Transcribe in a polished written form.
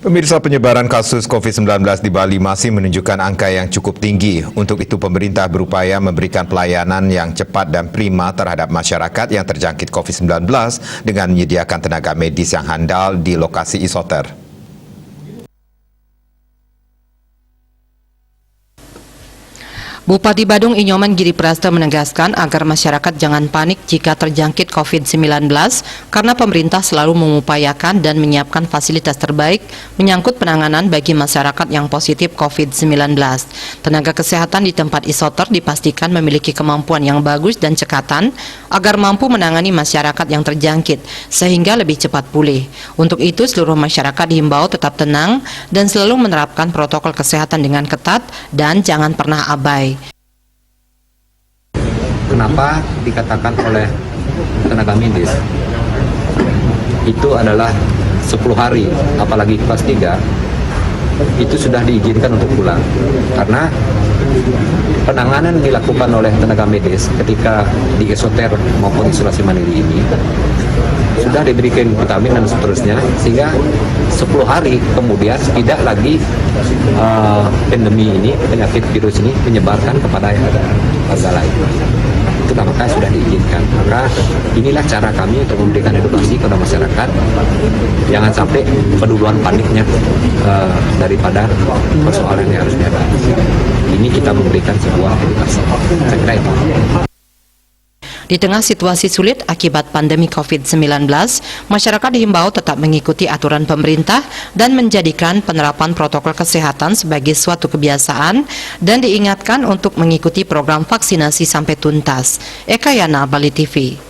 Pemirsa, penyebaran kasus COVID-19 di Bali masih menunjukkan angka yang cukup tinggi. Untuk itu, pemerintah berupaya memberikan pelayanan yang cepat dan prima terhadap masyarakat yang terjangkit COVID-19 dengan menyediakan tenaga medis yang handal di lokasi isoter. Bupati Badung Inyoman Giri Prasta menegaskan agar masyarakat jangan panik jika terjangkit COVID-19 karena pemerintah selalu mengupayakan dan menyiapkan fasilitas terbaik menyangkut penanganan bagi masyarakat yang positif COVID-19. Tenaga kesehatan di tempat isoter dipastikan memiliki kemampuan yang bagus dan cekatan agar mampu menangani masyarakat yang terjangkit sehingga lebih cepat pulih. Untuk itu seluruh masyarakat dihimbau tetap tenang dan selalu menerapkan protokol kesehatan dengan ketat dan jangan pernah abai. Kenapa dikatakan oleh tenaga medis itu adalah 10 hari, apalagi kelas 3 itu sudah diizinkan untuk pulang, karena penanganan dilakukan oleh tenaga medis ketika di isoter maupun isolasi mandiri ini sudah diberikan vitamin dan seterusnya, sehingga 10 hari kemudian tidak lagi pandemi ini, penyakit virus ini menyebarkan kepada warga lain. Itu maka sudah diizinkan. Maka inilah cara kami untuk memberikan edukasi kepada masyarakat, jangan sampai keduluan paniknya daripada persoalan yang harus dihadapi. Ini kita memberikan sebuah edukasi. Saya kira itu. Di tengah situasi sulit akibat pandemi COVID-19, masyarakat dihimbau tetap mengikuti aturan pemerintah dan menjadikan penerapan protokol kesehatan sebagai suatu kebiasaan dan diingatkan untuk mengikuti program vaksinasi sampai tuntas. Eka Yana, Bali TV.